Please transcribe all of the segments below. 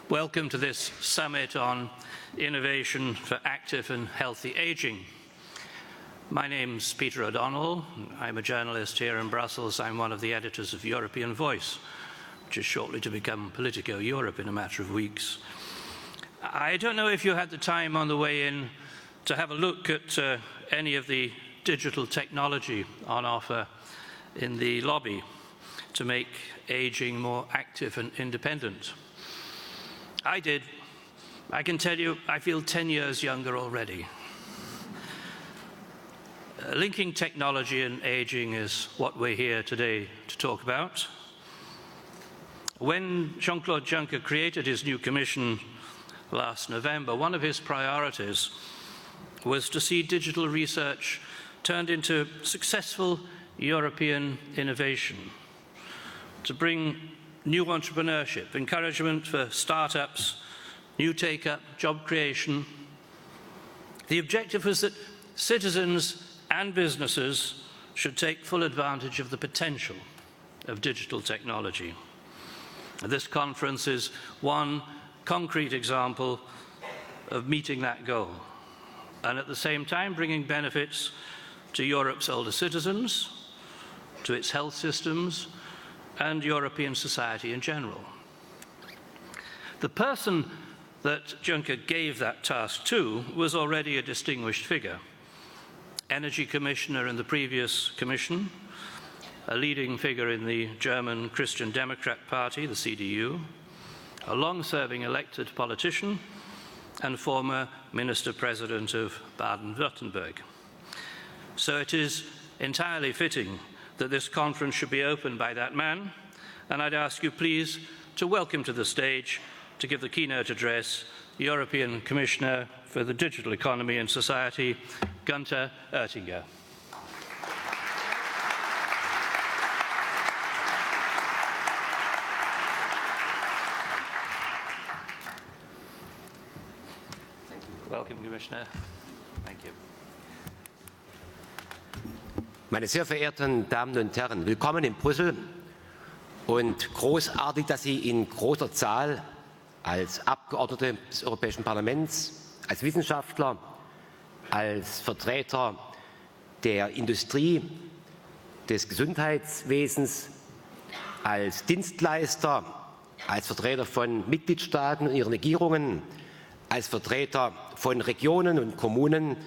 Welcome to this summit on innovation for active and healthy aging. My name's Peter O'Donnell. I'm a journalist here in Brussels. I'm one of the editors of European Voice, which is shortly to become Politico Europe in a matter of weeks. I don't know if you had the time on the way in to have a look at any of the digital technology on offer in the lobby to make aging more active and independent. I did. I can tell you, I feel 10 years younger already. Linking technology and aging is what we're here today to talk about. When Jean-Claude Juncker created his new commission last November, one of his priorities was to see digital research turned into successful European innovation, to bring new entrepreneurship, encouragement for startups, new take-up, job creation. The objective was that citizens and businesses should take full advantage of the potential of digital technology. This conference is one concrete example of meeting that goal, and at the same time bringing benefits to Europe's older citizens, to its health systems, and European society in general. The person that Juncker gave that task to was already a distinguished figure. Energy Commissioner in the previous Commission, a leading figure in the German Christian Democrat Party, the CDU, a long-serving elected politician, and former Minister-President of Baden-Württemberg. So it is entirely fitting that this conference should be opened by that man, and I'd ask you please to welcome to the stage, to give the keynote address, the European Commissioner for the Digital Economy and Society, Günther Oettinger. Welcome, Commissioner. Thank you. Meine sehr verehrten Damen und Herren, willkommen in Brüssel und großartig, dass Sie in großer Zahl als Abgeordnete des Europäischen Parlaments, als Wissenschaftler, als Vertreter der Industrie, des Gesundheitswesens, als Dienstleister, als Vertreter von Mitgliedstaaten und ihren Regierungen, als Vertreter von Regionen und Kommunen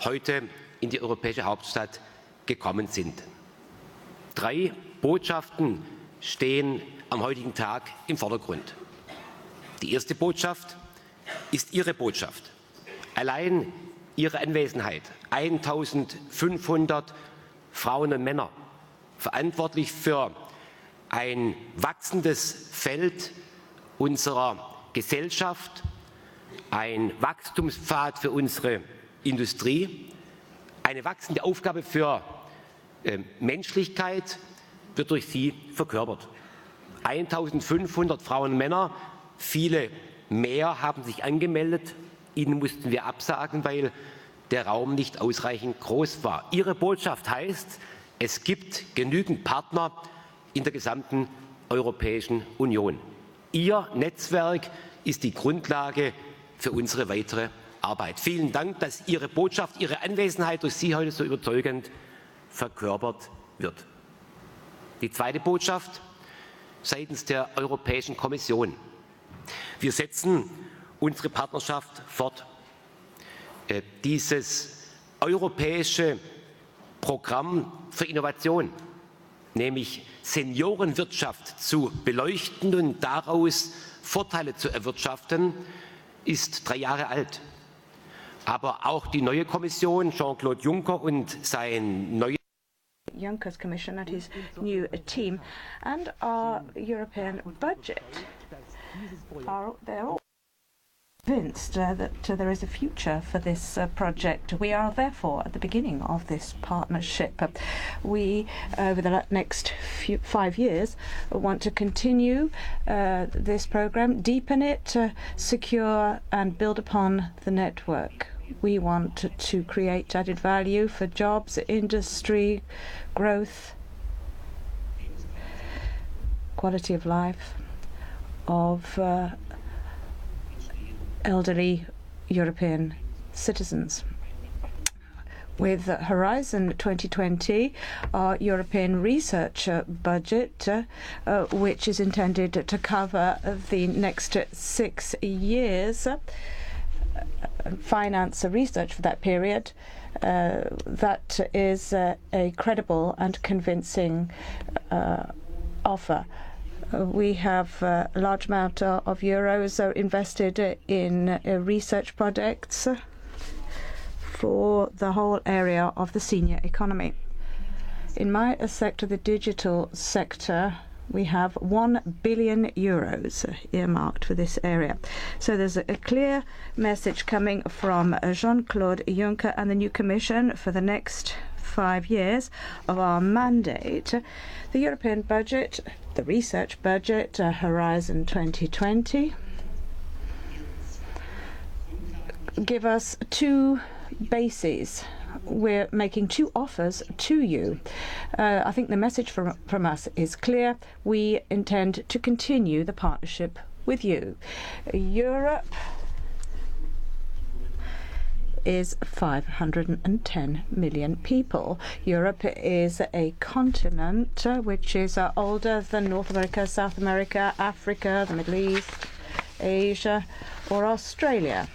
heute in die europäische Hauptstadt gekommen sind. 3 Botschaften stehen am heutigen Tag im Vordergrund. Die erste Botschaft ist Ihre Botschaft. Allein Ihre Anwesenheit, 1500 Frauen und Männer, verantwortlich für ein wachsendes Feld unserer Gesellschaft, ein Wachstumspfad für unsere Industrie, eine wachsende Aufgabe für Menschlichkeit wird durch Sie verkörpert. 1500 Frauen und Männer, viele mehr haben sich angemeldet. Ihnen mussten wir absagen, weil der Raum nicht ausreichend groß war. Ihre Botschaft heißt, es gibt genügend Partner in der gesamten Europäischen Union. Ihr Netzwerk ist die Grundlage für unsere weitere Arbeit. Vielen Dank, dass Ihre Botschaft, Ihre Anwesenheit durch Sie heute so überzeugend verkörpert wird. Die zweite Botschaft seitens der Europäischen Kommission. Wir setzen unsere Partnerschaft fort. Dieses europäische Programm für Innovation, nämlich Seniorenwirtschaft zu beleuchten und daraus Vorteile zu erwirtschaften, ist 3 Jahre alt. Aber auch die neue Kommission, Jean-Claude Juncker und sein neues Juncker's Commission and his new team and our European budget they're all convinced that there is a future for this project. We are therefore at the beginning of this partnership. We, over the next 5 years, want to continue this program, deepen it, secure and build upon the network. We want to create added value for jobs, industry, growth, quality of life of elderly European citizens. With Horizon 2020, our European research budget, which is intended to cover the next 6 years, finance research for that period, that is a credible and convincing offer. We have a large amount of euros invested in research projects for the whole area of the senior economy. In my sector, the digital sector, we have 1 billion euros earmarked for this area. So there's a clear message coming from Jean-Claude Juncker and the new Commission for the next 5 years of our mandate. The European budget, the research budget, Horizon 2020, give us two bases. We're making two offers to you. I think the message from us is clear. We intend to continue the partnership with you. Europe is 510 million people. Europe is a continent which is older than North America, South America, Africa, the Middle East, Asia, or Australia.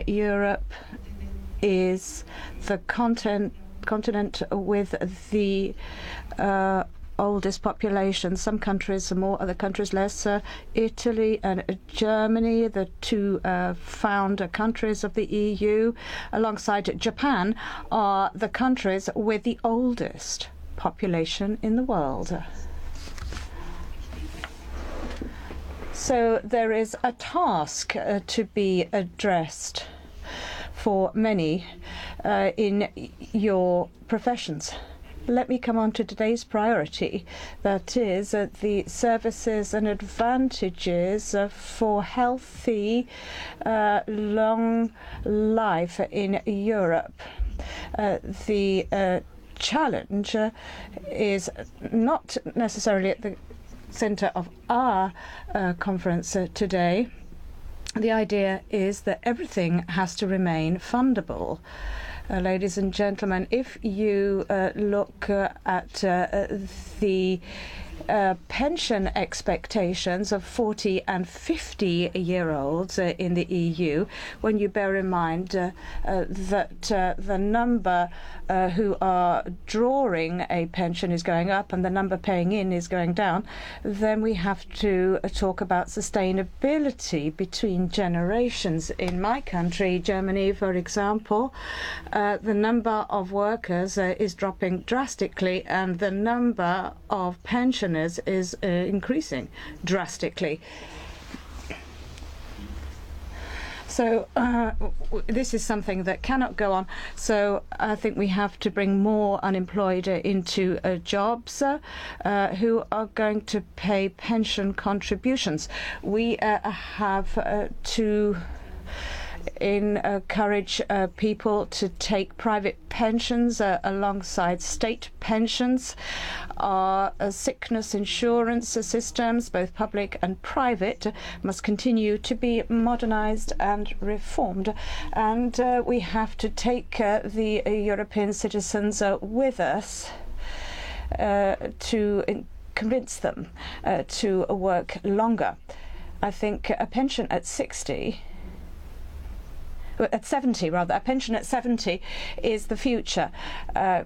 Europe is the continent with the oldest population. Some countries more, other countries less. Italy and Germany, the two founder countries of the EU, alongside Japan, are the countries with the oldest population in the world. So there is a task to be addressed for many in your professions. Let me come on to today's priority, that is the services and advantages for healthy long life in Europe. The challenge is not necessarily at the center of our conference today. The idea is that everything has to remain fundable. Ladies and gentlemen, if you look at the pension expectations of 40 and 50-year-olds in the EU, when you bear in mind that the number who are drawing a pension is going up and the number paying in is going down, then we have to talk about sustainability between generations. In my country, Germany, for example, the number of workers is dropping drastically and the number of pensioners is increasing drastically. So this is something that cannot go on. So I think we have to bring more unemployed into jobs who are going to pay pension contributions. We have to encourage people to take private pensions alongside state pensions. Our sickness insurance systems, both public and private, must continue to be modernized and reformed. And we have to take the European citizens with us to convince them to work longer. I think a pension at 70 rather, a pension at 70 is the future.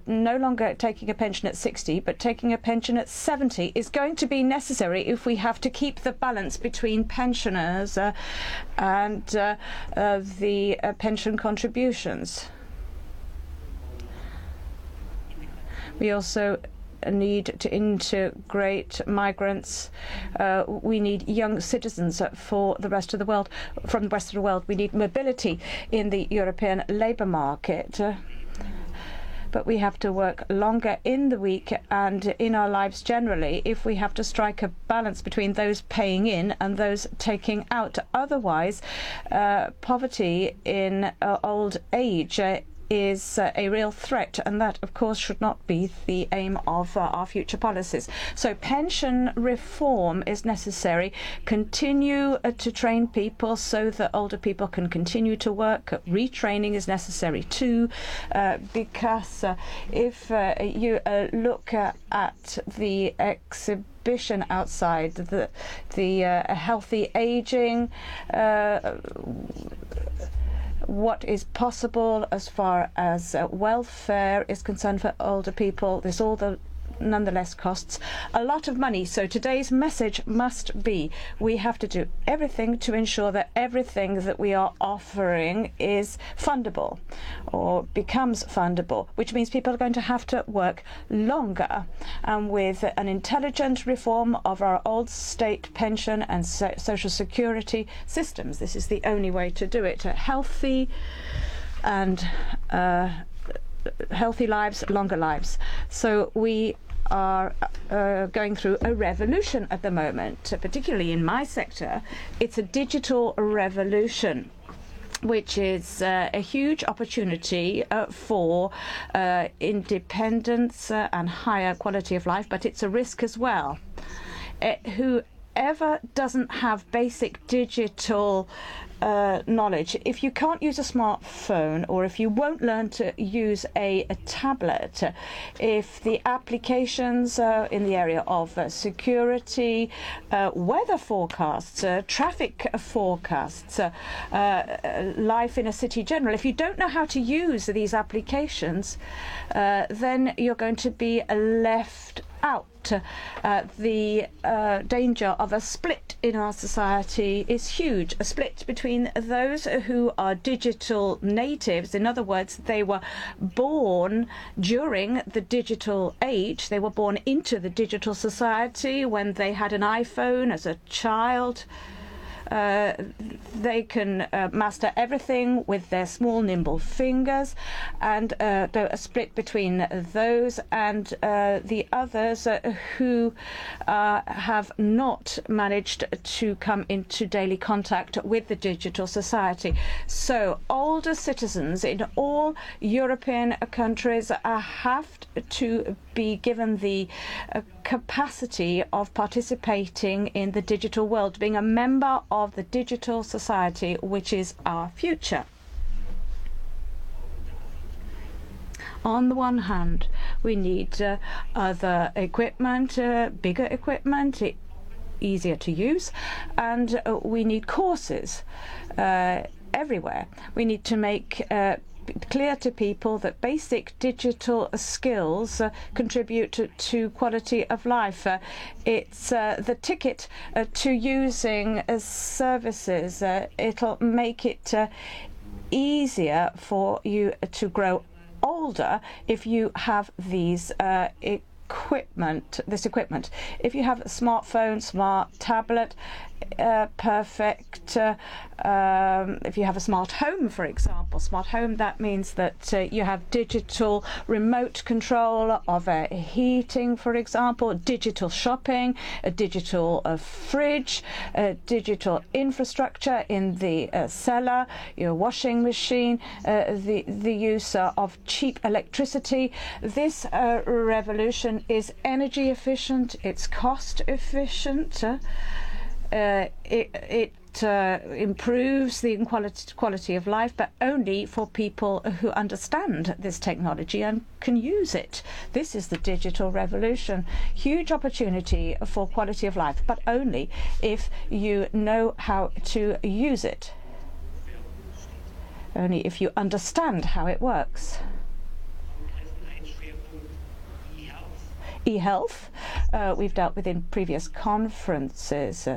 No longer taking a pension at 60, but taking a pension at 70 is going to be necessary if we have to keep the balance between pensioners and the pension contributions. We also need to integrate migrants. We need young citizens for the rest of the world. From the rest of the world, we need mobility in the European labour market. But we have to work longer in the week and in our lives generally if we have to strike a balance between those paying in and those taking out. Otherwise, poverty in old age is a real threat, and that, of course, should not be the aim of our future policies. So pension reform is necessary. Continue to train people so that older people can continue to work. Retraining is necessary too, because if you look at the exhibition outside, the healthy aging, what is possible as far as welfare is concerned for older people. There's all the nonetheless costs a lot of money. So today's message must be we have to do everything to ensure that everything that we are offering is fundable or becomes fundable, which means people are going to have to work longer. And with an intelligent reform of our old state pension and social security systems, this is the only way to do it. Healthy and healthy lives, longer lives. So we are going through a revolution at the moment, particularly in my sector. It's a digital revolution, which is a huge opportunity for independence and higher quality of life, but it's a risk as well. Whoever doesn't have basic digital knowledge, if you can't use a smartphone, or if you won't learn to use a tablet, if the applications in the area of security, weather forecasts, traffic forecasts, life in a city general, if you don't know how to use these applications, then you're going to be left out. The danger of a split in our society is huge. A split between those who are digital natives, in other words, they were born during the digital age, they were born into the digital society when they had an iPhone as a child. They can master everything with their small, nimble fingers, and a split between those and the others who have not managed to come into daily contact with the digital society. So older citizens in all European countries have to be given the capacity of participating in the digital world, being a member of the digital society, which is our future. On the one hand, we need other equipment, bigger equipment, easier to use, and we need courses everywhere. We need to make clear to people that basic digital skills contribute to quality of life. It's the ticket to using services. It'll make it easier for you to grow older if you have these this equipment. If you have a smartphone, smart tablet, perfect. If you have a smart home, for example, smart home, that means that you have digital remote control of heating, for example, digital shopping, a digital fridge, digital infrastructure in the cellar, your washing machine, the use of cheap electricity. This revolution is energy efficient, it's cost efficient. It improves the quality of life, but only for people who understand this technology and can use it. This is the digital revolution. Huge opportunity for quality of life, but only if you know how to use it. Only if you understand how it works. E-health, we've dealt with in previous conferences,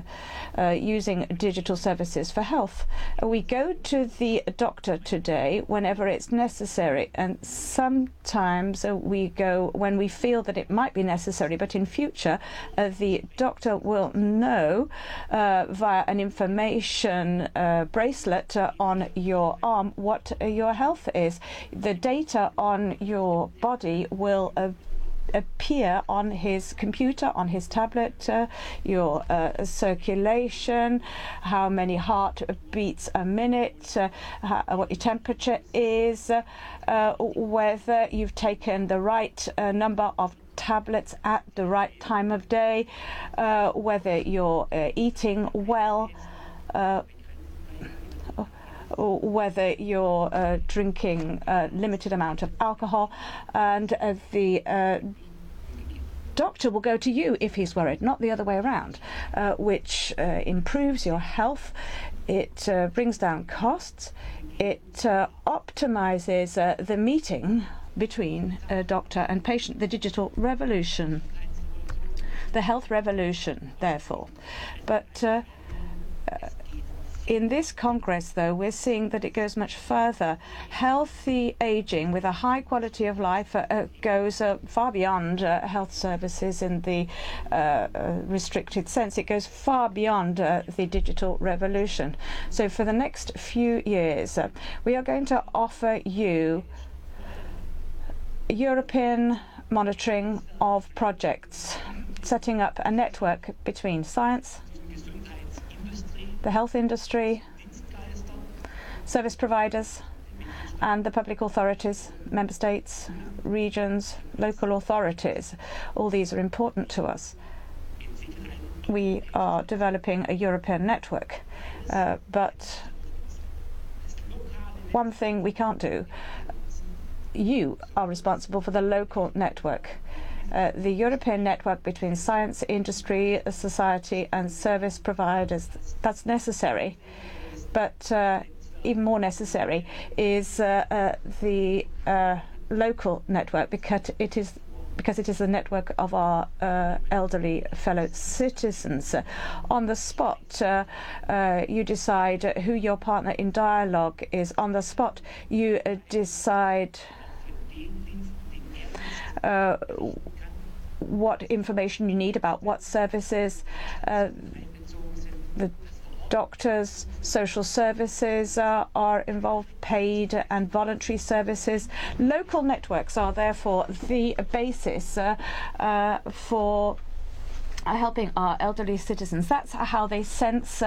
using digital services for health. We go to the doctor today whenever it's necessary, and sometimes we go when we feel that it might be necessary, but in future the doctor will know via an information bracelet on your arm what your health is. The data on your body will appear on his computer, on his tablet, your circulation, how many heartbeats a minute, what your temperature is, whether you've taken the right number of tablets at the right time of day, whether you're eating well, whether you're drinking a limited amount of alcohol, and the doctor will go to you if he's worried, not the other way around, which improves your health. It brings down costs. It optimizes the meeting between doctor and patient, the digital revolution, the health revolution, therefore. But in this Congress, though, we're seeing that it goes much further. Healthy aging with a high quality of life goes far beyond health services in the restricted sense. It goes far beyond the digital revolution. So for the next few years, we are going to offer you European monitoring of projects, setting up a network between science, the health industry, service providers, and the public authorities, member states, regions, local authorities. All these are important to us. We are developing a European network, but one thing we can't do. You are responsible for the local network. The European network between science, industry, society and service providers, that's necessary. But even more necessary is the local network, because it is the network of our elderly fellow citizens. On the spot, you decide who your partner in dialogue is. On the spot, you decide what information you need about what services. The doctors, social services are involved, paid and voluntary services. Local networks are therefore the basis for helping our elderly citizens. That's how they sense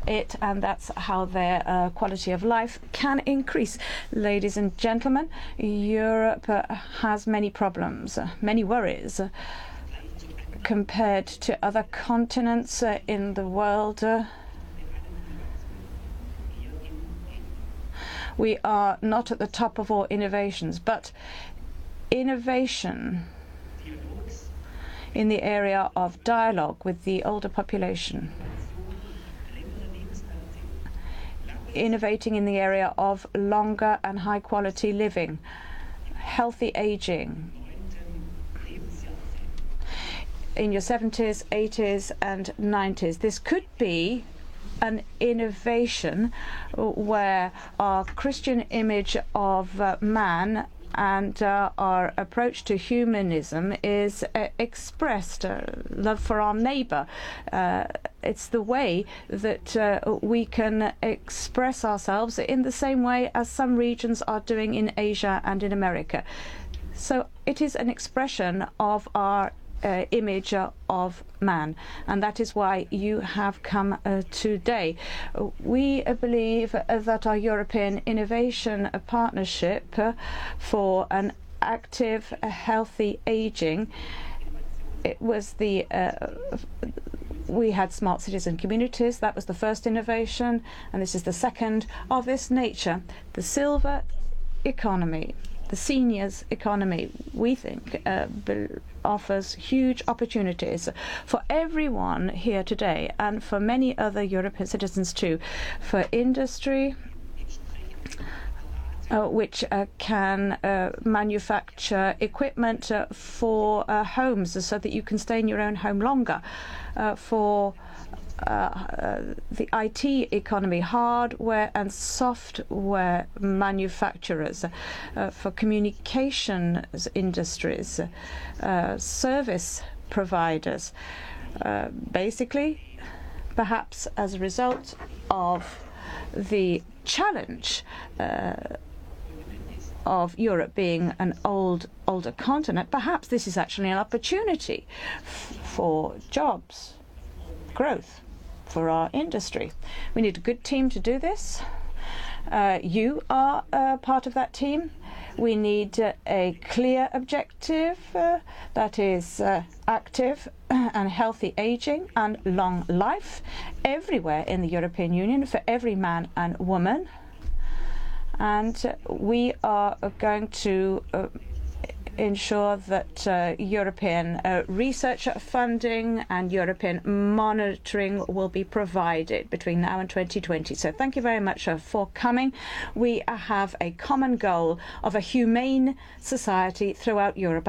it, and that's how their quality of life can increase. Ladies and gentlemen, Europe has many problems, many worries compared to other continents in the world. We are not at the top of all innovations, but innovation in the area of dialogue with the older population, innovating in the area of longer and high quality living, healthy aging, in your 70s, 80s and 90s. This could be an innovation where our Christian image of man and our approach to humanism is expressed, love for our neighbour. It's the way that we can express ourselves in the same way as some regions are doing in Asia and in America. So it is an expression of our image of man, and that is why you have come today. We believe that our European Innovation Partnership for an active, healthy aging, it was the we had smart citizen communities. That was the first innovation, and this is the second of this nature. The silver economy, the seniors economy, we think offers huge opportunities for everyone here today and for many other European citizens too, for industry which can manufacture equipment for homes so that you can stay in your own home longer, for the IT economy, hardware and software manufacturers, for communications industries, service providers. Basically, perhaps as a result of the challenge of Europe being an older continent, perhaps this is actually an opportunity for jobs, growth, for our industry. We need a good team to do this. You are part of that team. We need a clear objective that is active and healthy aging and long life everywhere in the European Union for every man and woman. And we are going to ensure that European research funding and European monitoring will be provided between now and 2020. So thank you very much for coming. We have a common goal of a humane society throughout Europe.